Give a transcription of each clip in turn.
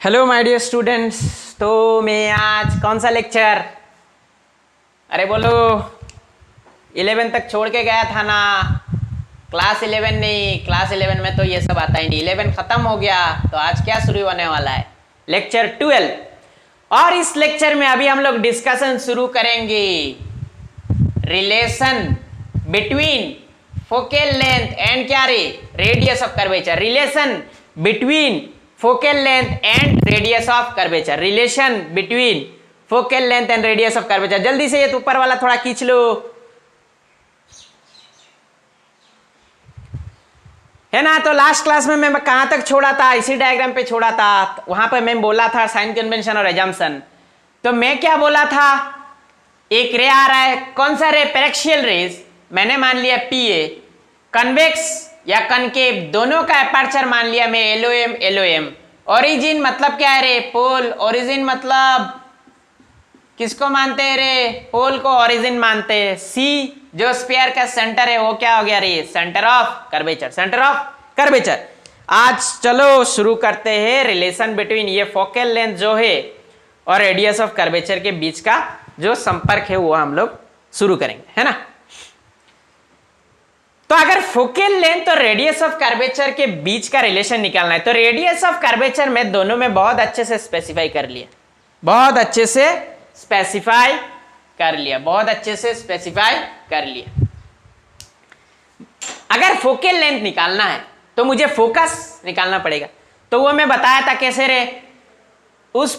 Hello my dear students. तो मैं आज कौन सा लेक्चर, अरे बोलो, 11 तक छोड़ के गया था ना। क्लास 11 नहीं, क्लास 11 में तो ये सब आता ही नहीं। 11 खत्म हो गया तो आज क्या शुरू होने वाला है, लेक्चर 12। और इस लेक्चर में अभी हम लोग डिस्कशन शुरू करेंगे relation between focal length and क्या रे, radius of curvature. Relation between focal length and radius of curvature. Relation between focal length and radius of curvature. जल्दी से ये तो ऊपर वाला थोड़ा खींच लो, है ना। तो लास्ट क्लास में मैं कहां तक छोड़ा था, इसी डायग्राम पे छोड़ा था। वहां पर मैं बोला था साइन कन्वेंशन और एजम्पशन। तो मैं क्या बोला था, एक रे आ रहा है, कौन सा रे, पैरेक्सियल रेज। मैंने मान लिया पीए, कन्वेक्स या कनकेव दोनों का अपर्चर मान लिया मैं एलओएम एलओएम। ओरिजिन मतलब क्या है रे, पोल। ओरिजिन मतलब किसको मानते हैं रे, पोल को ओरिजिन मानते हैं। सी जो स्फीयर का सेंटर है वो क्या हो गया रे, centre of curvature. Centre of curvature. आज चलो शुरू करते हैं रिलेशन बिटवीन ये फोकल लेंथ जो है और रेडियस ऑफ कर्वेचर के बीच का जो संपर्क है वो हम लोग शुरू करेंगे, है ना। तो अगर फोकल लेंथ और रेडियस ऑफ कर्वेचर के बीच का रिलेशन निकालना है तो रेडियस ऑफ कर्वेचर में दोनों में बहुत अच्छे से स्पेसिफाई कर लिया, बहुत अच्छे से स्पेसिफाई कर लिया, बहुत अच्छे से स्पेसिफाई कर लिया। अगर फोकल लेंथ निकालना है तो मुझे फोकस निकालना पड़ेगा। तो वो मैं बताया था कैसे रे, उस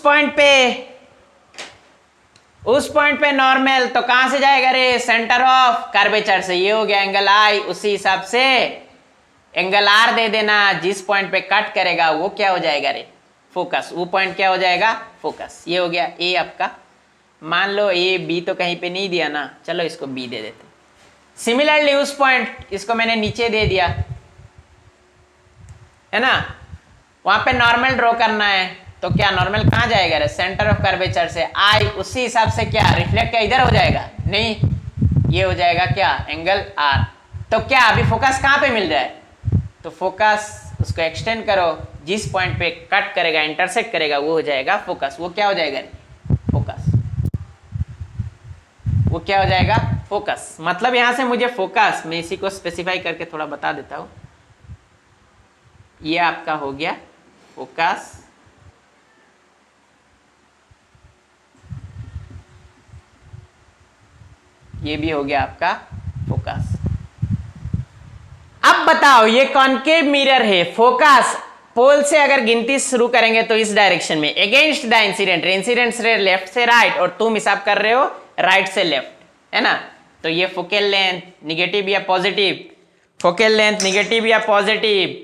पॉइंट पे नॉर्मल तो कहां से जाएगा रे, सेंटर ऑफ कर्वेचर से। ये हो गया एंगल आई, उसी हिसाब से एंगल आर दे देना। जिस पॉइंट पे कट करेगा वो क्या हो जाएगा रे, फोकस। वो पॉइंट क्या हो जाएगा, फोकस। ये हो गया ए आपका। मान लो ए बी तो कहीं पे नहीं दिया ना, चलो इसको बी दे देते। सिमिलरली उस पॉइंट, इसको मैंने नीचे दे दिया, है ना। वहां पे नॉर्मल ड्रॉ करना है तो क्या नॉर्मल कहां जाएगा रे, सेंटर ऑफ कर्वेचर से। आई उसी हिसाब से क्या रिफ्लेक्ट, क्या इधर हो जाएगा, नहीं, ये हो जाएगा क्या, एंगल आर। तो क्या अभी फोकस कहां पे मिल रहा है, तो फोकस उसको एक्सटेंड करो, जिस पॉइंट पे कट करेगा, इंटरसेक्ट करेगा, वो हो जाएगा फोकस। वो क्या हो जाएगा, फोकस। वो क्या हो जाएगा, फोकस। मतलब यहां से मुझे फोकस, मैं इसी को स्पेसिफाई करके थोड़ा बता देता हूं। ये आपका हो गया फोकस, ये भी हो गया आपका फोकस। अब बताओ, ये कॉनकेव मिरर है, फोकस पोल से अगर गिनती शुरू करेंगे तो इस डायरेक्शन में, अगेंस्ट द इंसिडेंट, इंसिडेंट से लेफ्ट से राइट और तुम हिसाब कर रहे हो राइट से लेफ्ट, है ना। तो ये फोकल लेंथ निगेटिव या पॉजिटिव, फोकल लेंथ निगेटिव या पॉजिटिव,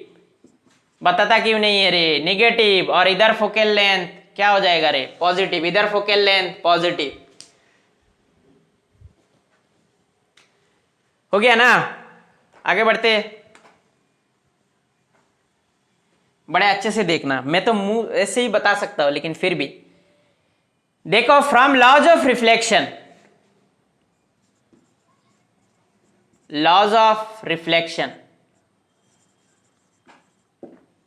बताता क्यों नहीं है रे, निगेटिव। और इधर फोकल लेंथ क्या हो जाएगा रे, पॉजिटिव। इधर फोकल लेंथ पॉजिटिव, हो गया ना। आगे बढ़ते, बड़े अच्छे से देखना। मैं तो मुंह ऐसे ही बता सकता हूं, लेकिन फिर भी देखो, from laws of reflection, laws of reflection,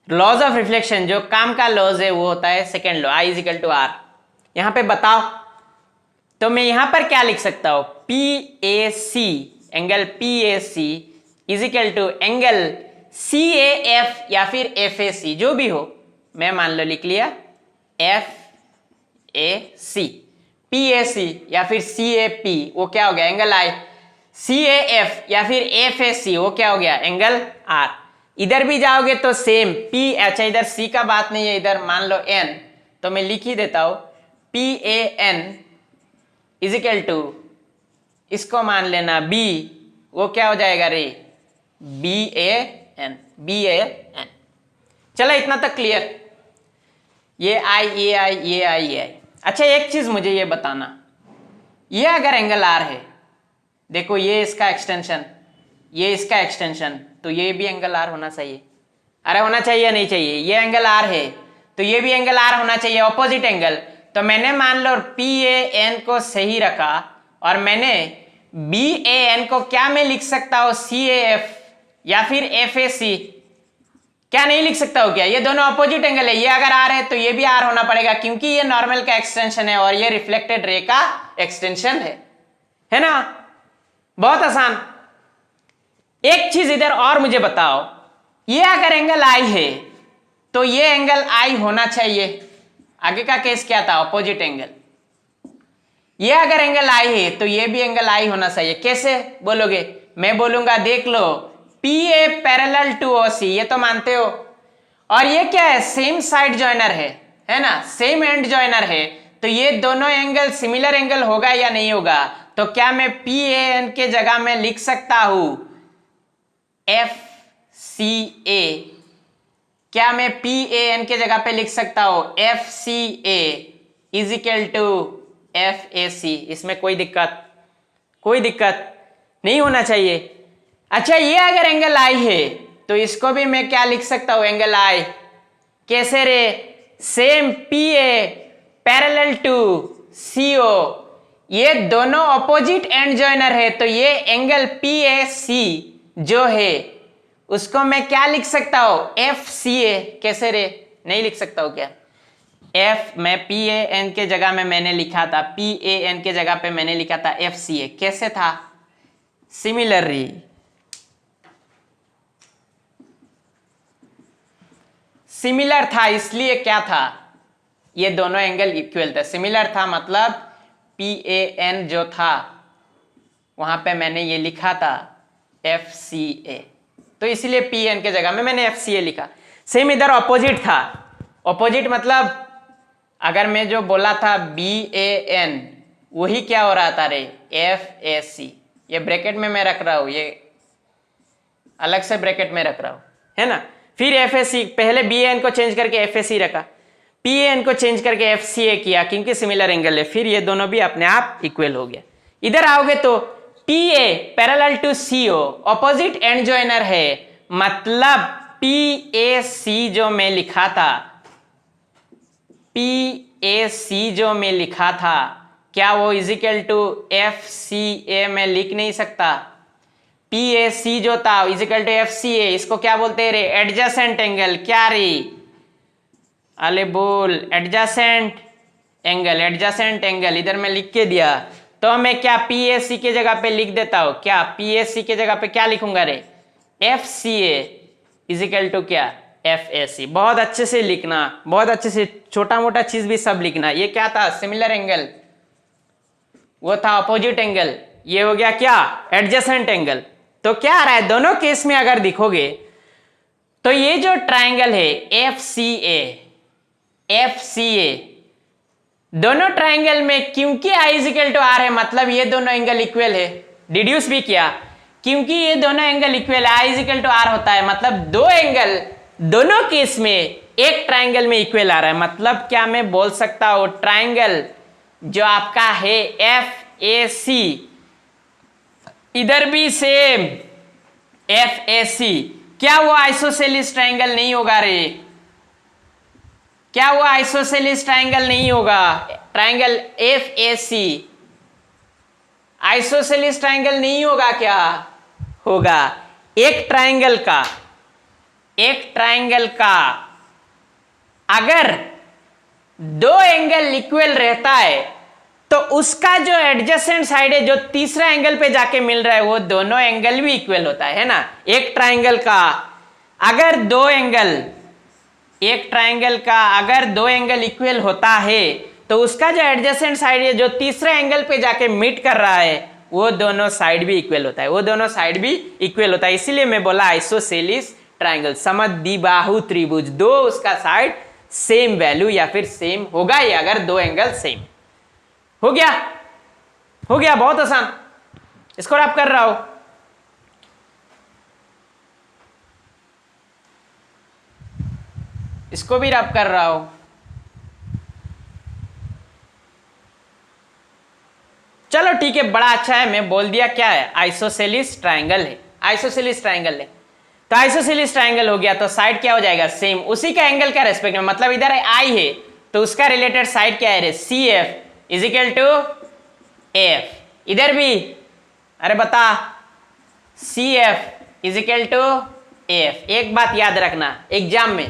laws of reflection जो काम का लॉज है वो होता है second law, I is equal to R. यहां पे बताओ, तो मैं यहां पर क्या लिख सकता हूं, P A C, angle P A C is equal to angle C A F या फिर एफ ए सी, जो भी हो। मैं मान लो लिख लिया F A C, P A सी या फिर सी ए पी, वो क्या हो गया, angle I. C A F या फिर एफ ए सी, वो क्या हो गया, एंगल आर। इधर भी जाओगे तो सेम, पी, अच्छा इधर सी का बात नहीं है, इधर मान लो एन, तो मैं लिख ही देता हूं P A N is equal to, इसको मान लेना बी, वो क्या हो जाएगा रे, B A N, B A N. चलो इतना तक क्लियर। ये आई, ये आई, ये आई, ये आई। अच्छा एक चीज मुझे ये बताना, ये अगर एंगल आर है, देखो ये इसका एक्सटेंशन, ये इसका एक्सटेंशन, तो ये भी एंगल आर होना चाहिए। अरे होना चाहिए नहीं चाहिए, ये एंगल आर है तो ये भी एंगल आर होना चाहिए, ऑपोजिट एंगल। तो मैंने मान लो पी ए एन को सही रखा और मैंने बी ए एन को क्या मैं लिख सकता हूं, सी ए एफ या फिर एफ ए सी, क्या नहीं लिख सकता हूं क्या? ये दोनों अपोजिट एंगल है, ये अगर आर है तो ये भी आर होना पड़ेगा, क्योंकि ये नॉर्मल का एक्सटेंशन है और ये रिफ्लेक्टेड रे का एक्सटेंशन है ना? बहुत आसान। एक चीज इधर और मुझे बताओ, ये अगर एंगल आई है तो ये एंगल आई होना चाहिए। आगे का केस क्या था? Opposite angle. ये अगर एंगल आई है तो ये भी एंगल आई होना चाहिए। कैसे बोलोगे? मैं बोलूंगा देख लो, P A parallel to O C, ये तो मानते हो। और ये क्या है? सेम साइड जॉइनर है ना? सेम एंड जॉइनर है, तो ये दोनों एंगल सिमिलर एंगल होगा या नहीं होगा? तो क्या मैं पी ए एन के जगह में लिख सकता हूं एफ सी ए? क्या मैं पी ए एन के जगह पे लिख सकता हूं F C A is equal to F A C? इसमें कोई दिक्कत नहीं होना चाहिए। अच्छा, ये अगर एंगल आई है तो इसको भी मैं क्या लिख सकता हूं? Angle I. कैसे रे? Same P A parallel to C O, ये दोनों अपोजिट एंड जॉइनर है, तो ये एंगल पी ए सी जो है उसको मैं क्या लिख सकता हूं? एफ सी ए। कैसे रे? नहीं लिख सकता हूं क्या? एफ में पी ए एन के जगह में मैंने लिखा था, पी ए एन के जगह पे मैंने लिखा था एफ सी ए। कैसे था? सिमिलरली। सिमिलर था, इसलिए क्या था? ये दोनों एंगल इक्वल थे। सिमिलर था मतलब पी ए एन जो था वहां पे मैंने ये लिखा था एफ सी ए, तो इसलिए पी एन के जगह में मैंने एफ सी ए लिखा। सेम इधर ऑपोजिट था। ऑपोजिट मतलब अगर मैं जो बोला था बी ए एन, वही क्या हो रहा था रे? एफ ए सी। ये ब्रैकेट में मैं रख रहा हूं, ये अलग से ब्रैकेट में रख रहा हूं, है ना? फिर एफ ए सी, पहले बी ए एन को चेंज करके एफ ए सी रखा, पी ए एन को चेंज करके एफ सी ए किया, क्योंकि सिमिलर एंगल है। फिर ये दोनों भी अपने आप इक्वल हो गया। इधर आओगे तो P A parallel to C O, opposite end joiner है, मतलब पी ए सी जो मैं लिखा था, पी ए सी जो मैं लिखा था, क्या वो इजिकल टू एफ सी ए में लिख नहीं सकता? पी ए सी जो था इजिकल टू एफ सी ए, इसको क्या बोलते हैं रे? Adjacent angle. क्या रे? अले बोल, एडजेसेंट एंगल। एडजेसेंट एंगल इधर मैं लिख के दिया, तो मैं क्या पी ए सी के जगह पे लिख देता हूं? क्या पी ए सी के जगह पे क्या लिखूंगा रे? F C A equal to क्या? F A C. बहुत अच्छे से लिखना, बहुत अच्छे से, छोटा मोटा चीज भी सब लिखना। ये क्या था? सिमिलर एंगल, वो था अपोजिट एंगल, ये हो गया क्या? Adjacent angle. तो क्या आ रहा है दोनों केस में? अगर दिखोगे तो ये जो ट्राइंगल है एफ सी ए, दोनों ट्राइंगल में क्योंकि आई इजिकल टू आर है, मतलब ये दोनों एंगल इक्वल है। डिड्यूस भी किया, क्योंकि ये दोनों एंगल इक्वल है, आई इजिकल टू आर होता है, मतलब दो एंगल दोनों केस में एक ट्राइंगल में इक्वल आ रहा है। मतलब क्या मैं बोल सकता हूं ट्राइंगल जो आपका है एफ ए सी, इधर भी सेम एफ ए सी, क्या वो आइसोसेलिस ट्राइंगल नहीं होगा रे? क्या वो आइसोसेलिस ट्राइंगल नहीं होगा? Triangle F A C isosceles triangle नहीं होगा क्या? होगा। एक ट्राइंगल का अगर दो एंगल इक्वल रहता है तो उसका जो एडजेसेंट साइड है, जो तीसरा एंगल पे जाके मिल रहा है, वो दोनों एंगल भी इक्वल होता है ना? एक ट्राइंगल का अगर दो एंगल इक्वल होता है तो उसका जो एडजेसेंट साइड है, जो तीसरा एंगल पे जाके मीट कर रहा है, वो दोनों साइड भी इक्वल होता है। इसीलिए मैं बोला आइसोसेलिस ट्राइंगल, समद्विबाहु त्रिभुज, दो उसका साइड सेम वैल्यू या फिर सेम होगा ये, अगर दो एंगल सेम। हो गया, बहुत आसान। इसको रैप कर रहा हूं। इसको भी रैप कर रहा हूं। चलो ठीक है, बड़ा अच्छा है, मैं बोल दिया क्या है? आइसोसेलिस ट्राइंगल है। तो आइसोसेलिस ट्राइंगल हो गया, तो साइड क्या हो जाएगा? सेम, उसी का एंगल का रेस्पेक्ट में, मतलब इधर आई है तो उसका रिलेटेड साइड क्या है रे? C F is equal to F. इधर भी, अरे बता, C F is equal to AF। एक बात याद रखना, एग्जाम में,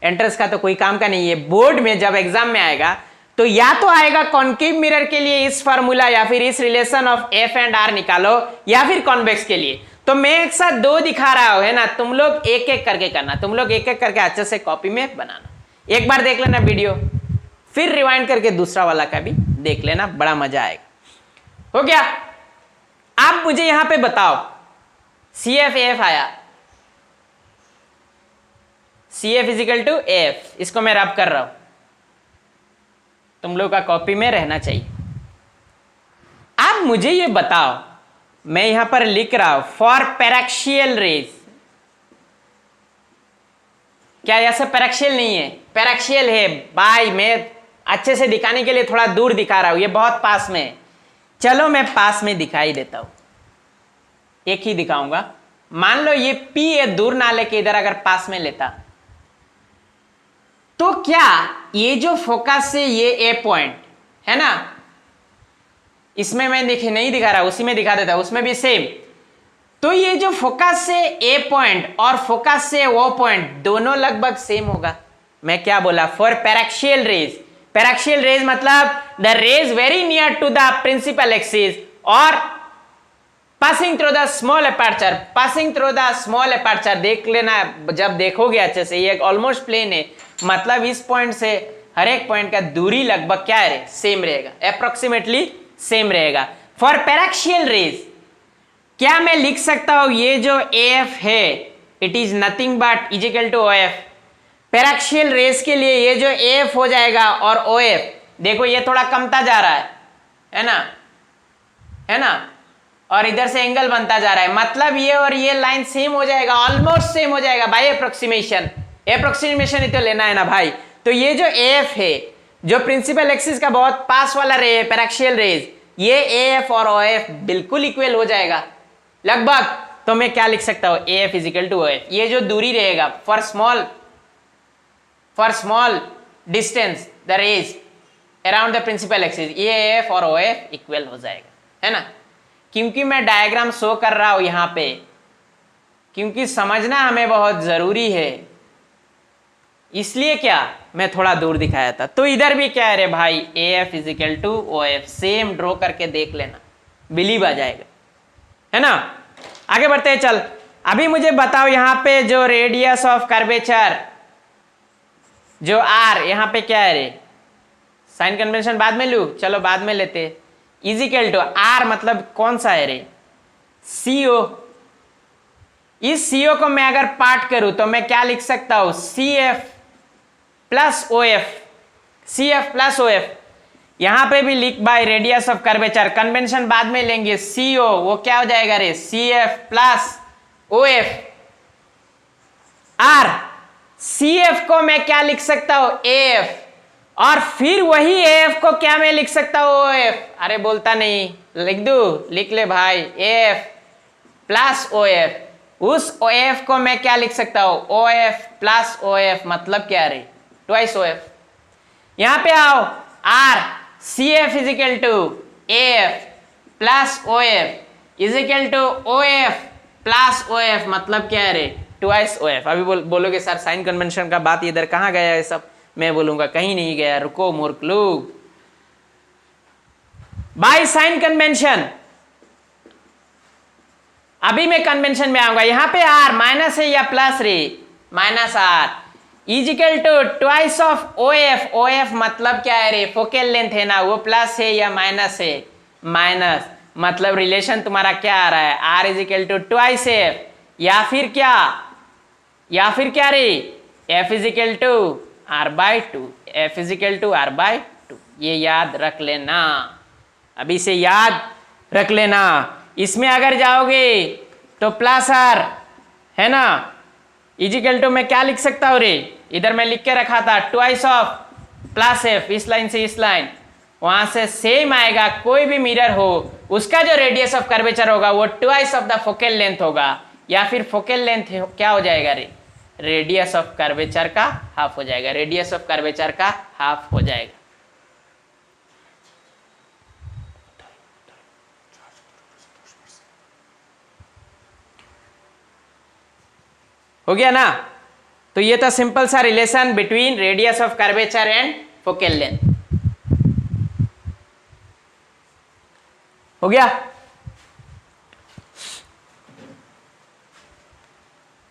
एंट्रेंस का तो कोई काम का नहीं है, बोर्ड में जब एग्जाम में आएगा तो या तो आएगा कॉन्केव मिरर के लिए इस फार्मूला या फिर इस relation of F and R निकालो, या फिर कॉन्वेक्स के लिए। तो मैं एक साथ दो दिखा रहा हूं, है ना, तुम लोग एक एक करके करना, तुम लोग एक एक करके अच्छे से कॉपी में बनाना। एक बार देख लेना वीडियो, फिर रिवाइंड करके दूसरा वाला का भी देख लेना, बड़ा मजा आएगा। हो गया? आप मुझे यहां पे बताओ, CF आया, CF इजिकल टू AF, इसको मैं रब कर रहा हूं, तुम लोग का कॉपी में रहना चाहिए। आप मुझे ये बताओ, मैं यहां पर लिख रहा हूं फॉर पैराक्सियल रेज, क्या ऐसा पैराक्सियल नहीं है? पैराक्सियल है भाई, मैं अच्छे से दिखाने के लिए थोड़ा दूर दिखा रहा हूं, ये बहुत पास में है। चलो मैं पास में दिखाई देता हूं, एक ही दिखाऊंगा। मान लो ये P है, दूर ना लेके इधर अगर पास में लेता, तो क्या ये जो फोकस से ये A पॉइंट है ना, इसमें मैं नहीं दिखा रहा, उसी में दिखा देता, उसमें भी सेम। तो ये जो फोकस से A पॉइंट और फोकस से O पॉइंट दोनों लगभग सेम होगा। मैं क्या बोला? For paraxial rays. Paraxial rays मतलब the rays very near to the principal axis और passing through the small aperture. Passing through the small aperture देख लेना, जब देखोगे अच्छे से, ये ऑलमोस्ट प्लेन है, मतलब इस पॉइंट से हर एक पॉइंट का दूरी लगभग क्या है? सेम रहेगा, अप्रोक्सीमेटली सेम रहेगा। फॉर पैराक्सियल रेज क्या मैं लिख सकता हूं, ये जो AF है it is nothing but equal to OF। Paraxial rays के लिए ये जो AF हो जाएगा और OF, देखो ये थोड़ा कमता जा रहा है ना, है ना, और इधर से एंगल बनता जा रहा है, मतलब ये और ये लाइन सेम हो जाएगा, ऑलमोस्ट सेम हो जाएगा बाय अप्रोक्सीमेशन। अप्रोक्सीमेशन ही तो लेना है ना भाई। तो ये जो AF है, जो प्रिंसिपल एक्सिस का बहुत पास वाला रे है पैराक्सियल रेज, ये AF और OF बिल्कुल इक्वल हो जाएगा लगभग। तो मैं क्या लिख सकता हूं? AF equal to OF। ये जो दूरी रहेगा for small distance the rays around the principal axis, ये AF और OF इक्वल हो जाएगा, है ना। क्योंकि मैं डायग्राम शो कर रहा हूं यहां पे, क्योंकि समझना हमें बहुत जरूरी है, इसलिए क्या मैं थोड़ा दूर दिखाया था। तो इधर भी क्या है रे भाई? AF equal to OF, same draw करके देख लेना, बिलीव आ जाएगा, है ना। आगे बढ़ते हैं, चल अभी मुझे बताओ यहां पे जो रेडियस ऑफ कर्वेचर जो R, यहां पे क्या है रे? साइन कन्वेंशन बाद में लू, चलो बाद में लेते। इजिकल टू R मतलब कौन सा है रे? CO। इस CO को मैं अगर पार्ट करूं तो मैं क्या लिख सकता हूं? CF plus OF, CF plus OF। यहां पे भी लिख by radius of curvature, convention बाद में लेंगे। CO वो क्या हो जाएगा रे? CF plus OF। R CF को मैं क्या लिख सकता हूं? AF, और फिर वही AF को क्या मैं लिख सकता हूं? OF। अरे बोलता नहीं, लिख दू, लिख ले भाई, AF प्लस OF। उस OF को मैं क्या लिख सकता हूं? OF प्लस OF, मतलब क्या रे? Twice OF। यहां पे आओ, R CF equal to AF plus OF equal to OF plus OF, मतलब क्या है रे? Twice OF। अभी बोलोगे सर साइन कन्वेंशन का बात इधर कहां गया है सब? मैं बोलूंगा कहीं नहीं गया, रुको मूर्ख लोग। बाय साइन कन्वेंशन, अभी मैं कन्वेंशन में आऊंगा। यहां पे R माइनस है या प्लस रे? Minus R equal to twice of OF। OF मतलब क्या है रे? फोकल लेंथ है ना, वो प्लस है या माइनस है? माइनस, मतलब रिलेशन तुम्हारा क्या आ रहा है? R equal to twice F, या फिर क्या रे? F equal to R by two, F equal to R by two. ये याद रख लेना, अभी से याद रख लेना। इसमें अगर जाओगे तो प्लस R है ना, इजिकल टू मैं क्या लिख सकता हूं रे? इधर मैं लिख के रखा था ट्वाइस ऑफ प्लस F, इस लाइन से इस लाइन, वहां से सेम आएगा। कोई भी मिरर हो उसका जो रेडियस ऑफ कर्वेचर होगा वो twice of the focal length होगा, या फिर फोकल लेंथ क्या हो जाएगा रे? रेडियस ऑफ कर्वेचर का हाफ हो जाएगा, रेडियस ऑफ कर्वेचर का हाफ हो जाएगा। हो गया ना। तो ये था सिंपल सा relation between radius of curvature and focal length. हो गया,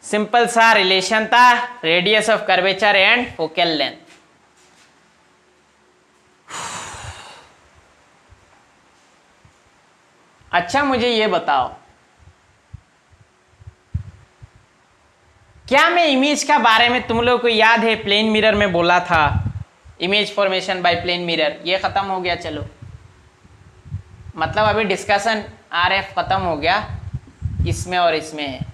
सिंपल सा रिलेशन था radius of curvature and focal length. अच्छा मुझे ये बताओ, क्या मैं इमेज का बारे में तुम लोग को याद है प्लेन मिरर में बोला था, image formation by plane mirror, ये खत्म हो गया। चलो मतलब अभी डिस्कशन आरएफ खत्म हो गया, इसमें और इसमें है।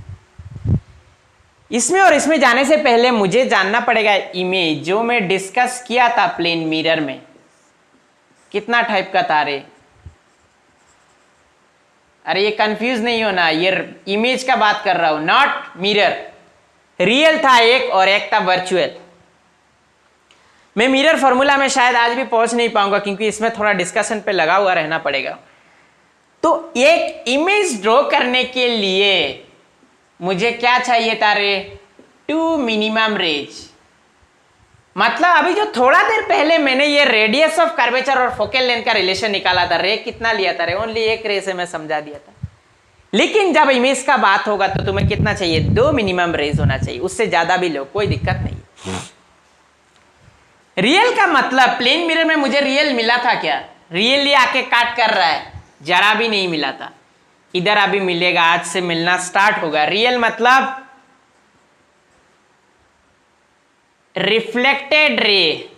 इसमें और इसमें जाने से पहले मुझे जानना पड़ेगा इमेज जो मैं डिस्कस किया था प्लेन मिरर में कितना टाइप का था रे। अरे ये कंफ्यूज नहीं होना, ये इमेज का बात कर रहा हूं, नॉट मिरर। रियल था एक और एक था वर्चुअल। मैं मिरर फॉर्मूला में शायद आज भी पहुंच नहीं पाऊंगा क्योंकि इसमें थोड़ा डिस्कशन पे लगा हुआ रहना पड़ेगा। तो एक इमेज ड्रॉ करने के लिए मुझे क्या चाहिए था रे, 2 मिनिमम रेंज। मतलब अभी जो थोड़ा देर पहले मैंने ये रेडियस ऑफ कर्वेचर और फोकल लेंथ का रिलेशन निकाला था, रे कितना लिया था रे, ओनली एक रे से मैं समझा दिया था। लेकिन जब इमेज का बात होगा तो तुम्हें कितना चाहिए, 2 मिनिमम रेंज होना चाहिए, उससे ज्यादा भी लो कोई दिक्कत नहीं। रियल का मतलब प्लेन मिरर में मुझे रियल मिला था क्या, रियली आके काट कर रहा है, जरा भी नहीं मिला था। इधर अभी मिलेगा, आज से मिलना स्टार्ट होगा। रियल मतलब रिफ्लेक्टेड रे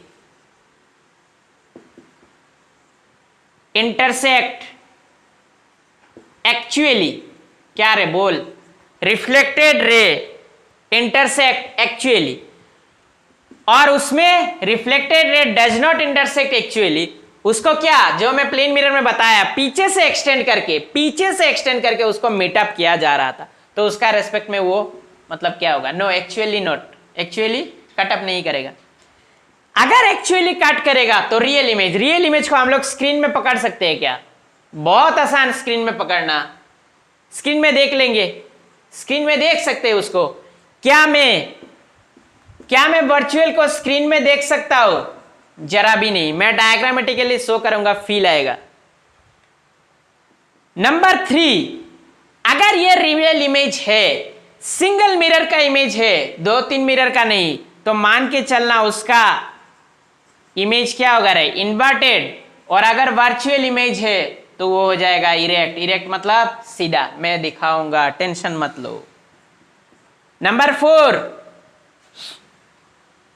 इंटरसेक्ट एक्चुअली, क्या रे बोल, रिफ्लेक्टेड रे इंटरसेक्ट एक्चुअली, और उसमें reflected ray does not intersect actually. उसको क्या, जो मैं प्लेन मिरर में बताया, पीछे से एक्सटेंड करके उसको मीटअप किया जा रहा था, तो उसका रेस्पेक्ट में वो मतलब क्या होगा, no actually not, actually cut up नहीं करेगा। अगर एक्चुअली कट करेगा तो रियल इमेज को हम लोग स्क्रीन में पकड़ सकते हैं क्या, बहुत आसान, स्क्रीन में पकड़ना, स्क्रीन में देख लेंगे, स्क्रीन में देख सकते हैं उसको। क्या मैं वर्चुअल को स्क्रीन में देख सकता हूं, जरा भी नहीं। मैं डायग्रामेटिकली शो करूंगा, फील आएगा। नंबर 3, अगर ये रियल इमेज है, सिंगल मिरर का इमेज है, 2-3 मिरर का नहीं, तो मान के चलना उसका इमेज क्या होगा रे, इन्वर्टेड। और अगर वर्चुअल इमेज है तो वो हो जाएगा इरेक्ट मतलब सीधा। मैं दिखाऊंगा, टेंशन मत लो। नंबर 4,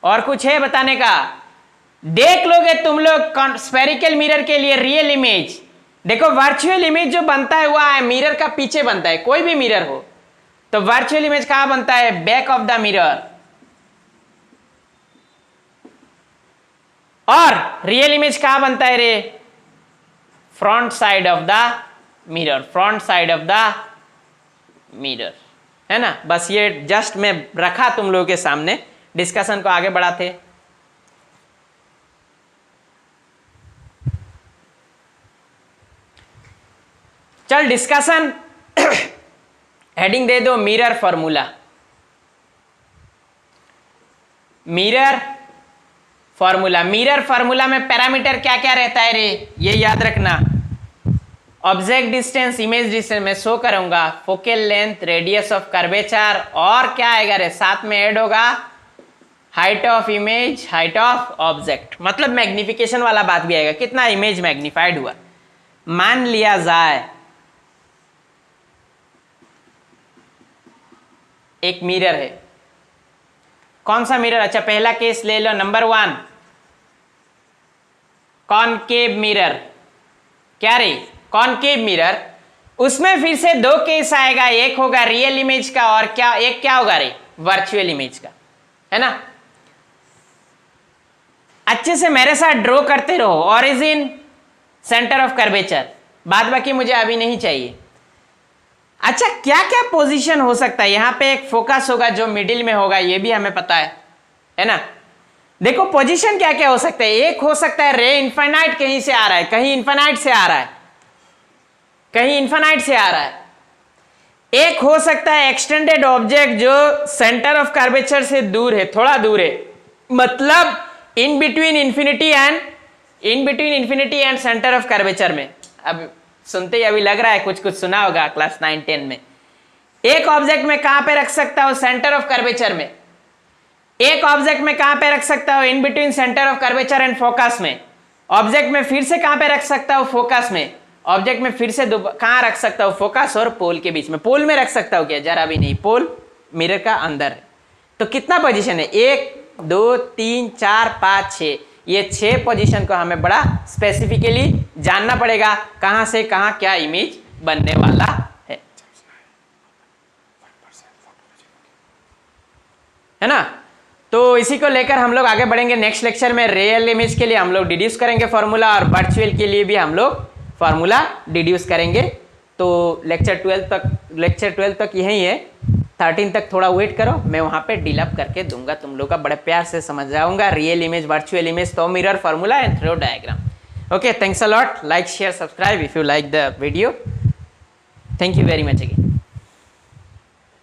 और कुछ है बताने का, देख लोगे तुम लोग स्फेरिकल मिरर के लिए रियल इमेज। देखो वर्चुअल इमेज जो बनता है वह मिरर का पीछे बनता है, कोई भी मिरर हो तो वर्चुअल इमेज कहां बनता है, बैक ऑफ द मिरर। और रियल इमेज कहां बनता है रे, front side of the mirror, front side of the mirror, है ना। बस ये जस्ट मैं रखा तुम लोगों के सामने, डिस्कशन को आगे बढ़ाते। चल डिस्कशन हेडिंग दे दो, मिरर फॉर्मूला। मिरर फॉर्मूला में पैरामीटर क्या क्या रहता है रे, ये याद रखना। ऑब्जेक्ट डिस्टेंस, इमेज डिस्टेंस मैं शो करूंगा, focal length, radius of curvature, और क्या आएगा रे, साथ में ऐड होगा height of image, height of object, मतलब मैग्निफिकेशन वाला बात भी आएगा, कितना इमेज मैग्निफाइड हुआ। मान लिया जाए एक मिरर है, कौन सा मिरर, अच्छा पहला केस ले लो, नंबर 1 कॉनकेव मिरर। क्या रे, कॉनकेव मिरर, उसमें फिर से 2 केस आएगा, एक होगा रियल इमेज का और एक क्या होगा रे, वर्चुअल इमेज का, है ना। अच्छे से मेरे साथ ड्रॉ करते रहो, ओरिजिन, सेंटर ऑफ कर्वेचर, बाद बाकी मुझे अभी नहीं चाहिए। अच्छा क्या क्या पोजीशन हो सकता है, यहां पे एक फोकस होगा जो मिडिल में होगा, ये भी हमें पता है ना। देखो पोजीशन क्या क्या हो सकता है, एक हो सकता है रे इनफाइनाइट कहीं से आ रहा है, कहीं इनफाइनाइट से आ रहा है, कहीं इनफाइनाइट से आ रहा है। एक हो सकता है एक्सटेंडेड ऑब्जेक्ट जो सेंटर ऑफ कर्वेचर से दूर है, थोड़ा दूर है, मतलब in between infinity and centre of curvature में। अब सुनते ही अभी लग रहा है कुछ कुछ सुना होगा क्लास 9-10 में। एक ऑब्जेक्ट में कहां पे रख सकता हूं? सेंटर ऑफ कर्वेचर में। एक ऑब्जेक्ट में कहां पे रख सकता हूं? In between centre of curvature and focus में। ऑब्जेक्ट में फिर से कहां पे रख सकता हूं? फोकस में। ऑब्जेक्ट में फिर से कहां रख सकता हूं? फोकस और पोल के बीच में। पोल में रख सकता हूं क्या? जरा भी नहीं, पोल मिरर का अंदर है। तो कितना पोजीशन है? 1 2 3 4 5 6। ये 6 पोजीशन को हमें बड़ा स्पेसिफिकली जानना पड़ेगा, कहां से कहां क्या इमेज बनने वाला है ना। तो इसी को लेकर हम लोग आगे बढ़ेंगे। नेक्स्ट लेक्चर में रियल इमेज के लिए हम लोग डिड्यूस करेंगे फॉर्मूला, और वर्चुअल के लिए भी हम लोग फॉर्मूला डिड्यूस करेंगे। तो लेक्चर 12 तक यही है। 13 तक थोड़ा वेट करो, मैं वहां पे डील अप करके दूंगा, तुम लोग का बड़े प्यार से समझ जाऊंगा रियल इमेज, वर्चुअल इमेज, तो mirror formula and throw diagram. Okay, thanks a lot. Like share subscribe if you like the video. Thank you very much again.